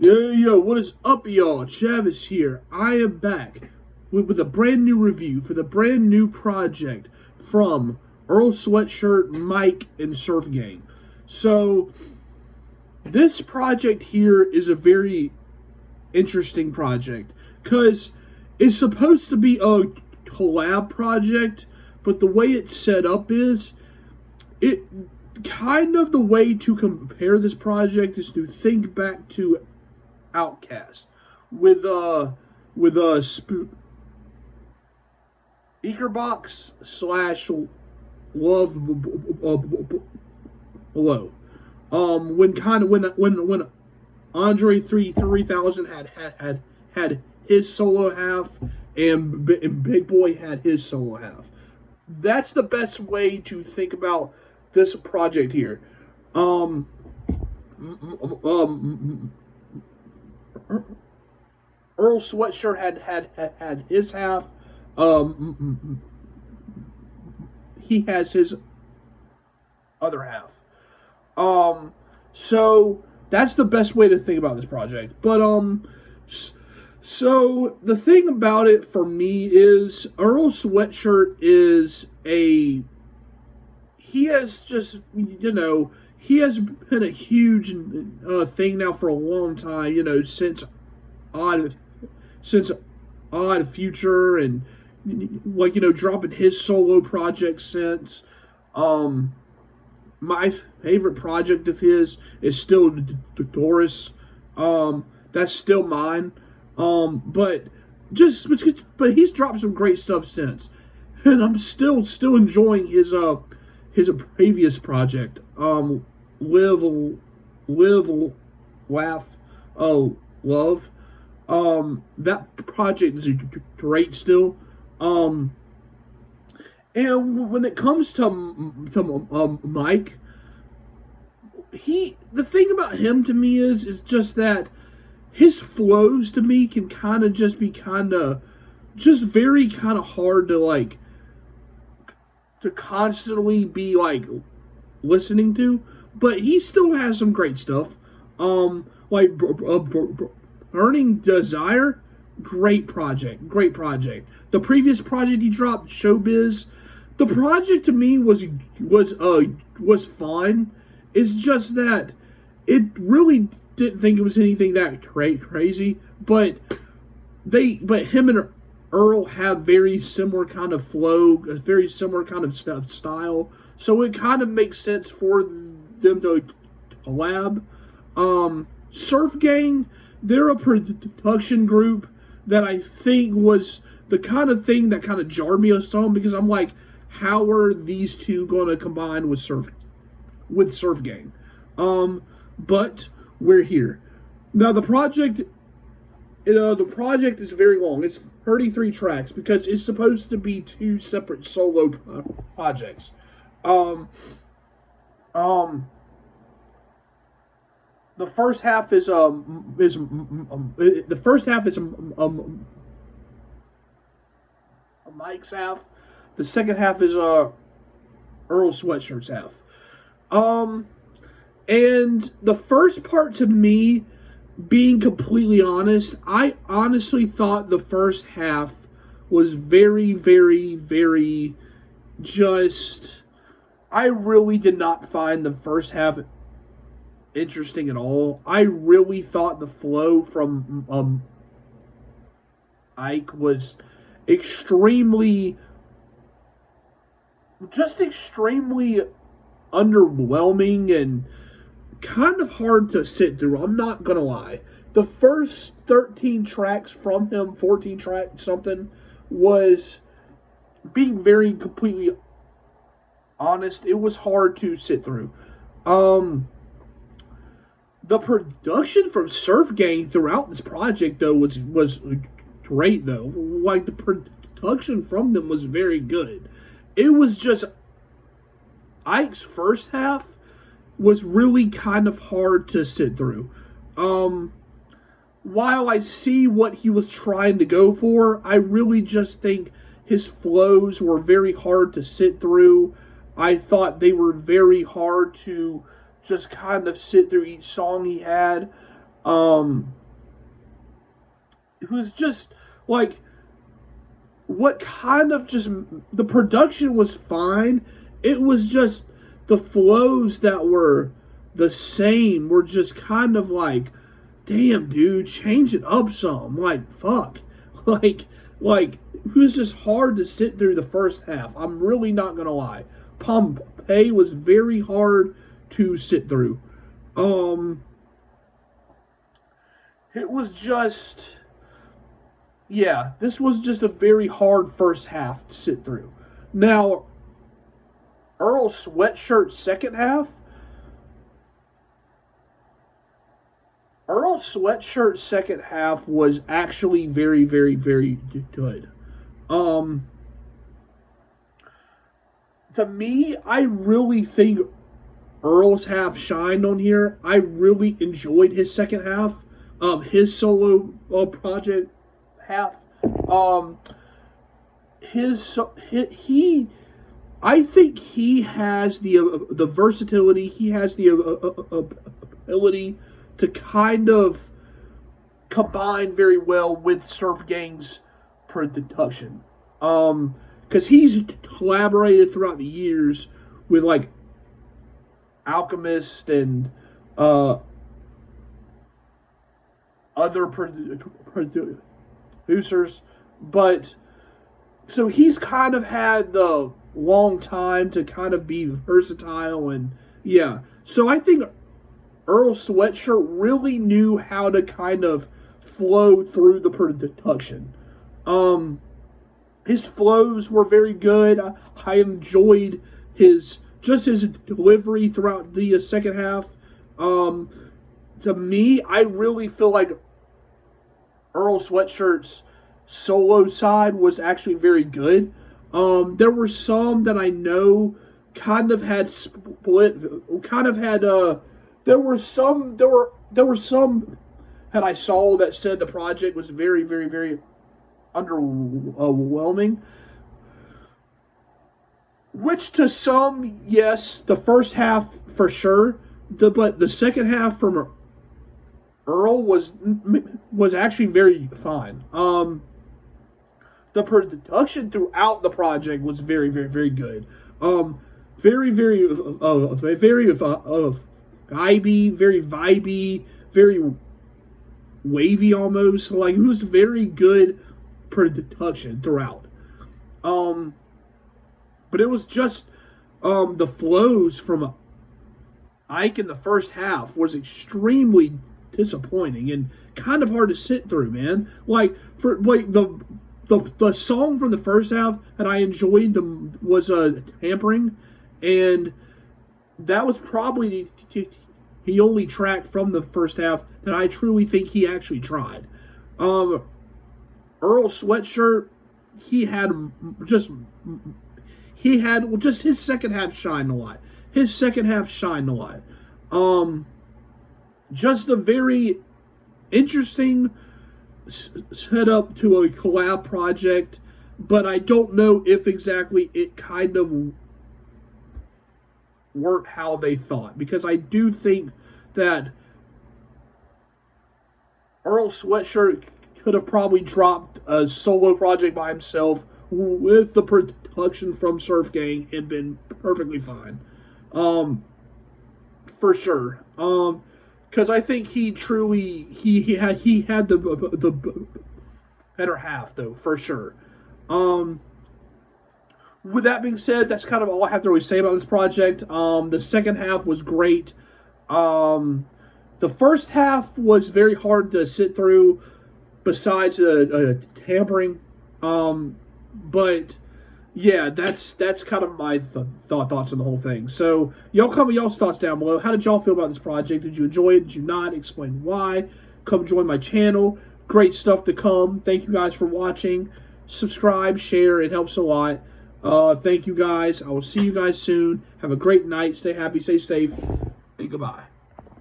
Yo, what is up, y'all? Travis here. I am back with a brand new review for the brand new project from Earl Sweatshirt, Mike, and Surf Gang. So, this project here is a very interesting project because it's supposed to be a collab project, but the way it's set up is it kind of the way to compare this project is to think back to OutKast with Speakerbox slash Love Below. When Andre 3000 had his solo half and Big Boy had his solo half. That's the best way to think about this project here. Earl Sweatshirt had his half. He has his other half. So that's the best way to think about this project. But so the thing about it for me is Earl Sweatshirt is he has just, he has been a huge thing now for a long time, since Odd Future and, dropping his solo project since. My favorite project of his is still Doris. That's still mine. But he's dropped some great stuff since. And I'm still enjoying his previous project, Live, Laugh, Love. That project is great still. And when it comes to Mike, the thing about him to me is just that his flows to me can kind of just be very hard to constantly be listening to, but he still has some great stuff. Burning Desire, great project. The previous project he dropped, Showbiz, the project to me was fine. It's just that it really didn't think it was anything that crazy, but him and Earl have very similar kind of flow, very similar kind of style, so it kind of makes sense for them to collab. Surf Gang, they're a production group that I think was the kind of thing that kind of jarred me some, because I'm like, how are these two going to combine with Surf Gang? But we're here now. The project is very long. It's 33 tracks because it's supposed to be two separate solo projects. The first half is Mike's half. The second half is Earl Sweatshirt's half. And the first part, to me, being completely honest, I honestly thought the first half was very, very, very I really did not find the first half interesting at all. I really thought the flow from Ike was extremely underwhelming and kind of hard to sit through. I'm not gonna lie. The first 13 tracks from him, 14 tracks something, was, being very completely honest, it was hard to sit through. The production from Surf Gang throughout this project though was great though. The production from them was very good. It was just Ike's first half was really kind of hard to sit through. While I see what he was trying to go for, I really just think his flows were very hard to sit through. I thought they were very hard to just kind of sit through each song he had. it was just like what kind of just the production was fine. It was just the flows that were the same were just kind of like, damn, dude, change it up some. Like, fuck. Like, it was just hard to sit through the first half. I'm really not gonna lie. Pompeii was very hard to sit through. It was just, yeah, this was just a very hard first half to sit through. Now, Earl Sweatshirt second half. Earl Sweatshirt second half was actually very, very, very good. Um, to me, I really think Earl's half shined on here. I really enjoyed his second half. His solo project half. Um, he I think he has the versatility. He has the ability to kind of combine very well with Surf Gang's production. Because he's collaborated throughout the years with like Alchemist and other producers, but so he's kind of had the long time to kind of be versatile and yeah. So I think Earl Sweatshirt really knew how to kind of flow through the production. His flows were very good. I enjoyed his delivery throughout the second half. To me, I really feel like Earl Sweatshirt's solo side was actually very good. There were some that I know kind of had split, kind of had there were some that I saw that said the project was very, very, very underwhelming. Which to some, yes, the first half for sure, but the second half from Earl was actually very fine. The production throughout the project was very, very, very good. Very, very, very vibey, very wavy almost. Like it was very good production throughout. But it was just the flows from Ike in the first half was extremely disappointing and kind of hard to sit through, man. Like for like the song from the first half that I enjoyed was Tampering, and that was probably the only track from the first half that I truly think he actually tried. Earl Sweatshirt, he had just his second half shined a lot. His second half shined a lot. Just a very interesting setup to a collab project, but I don't know if exactly it kind of weren't how they thought, because I do think that Earl Sweatshirt could have probably dropped a solo project by himself with the production from Surf Gang and been perfectly fine. For sure. Because I think he truly he had the better half though, for sure. With that being said, that's kind of all I have to really say about this project. The second half was great. The first half was very hard to sit through, besides tampering. But yeah, that's kind of my thoughts on the whole thing. So y'all comment y'all's thoughts down below. How did y'all feel about this project? Did you enjoy it? Did you not? Explain why. Come join my channel. Great stuff to come. Thank you guys for watching. Subscribe, share. It helps a lot. Thank you guys. I will see you guys soon. Have a great night. Stay happy. Stay safe. And goodbye.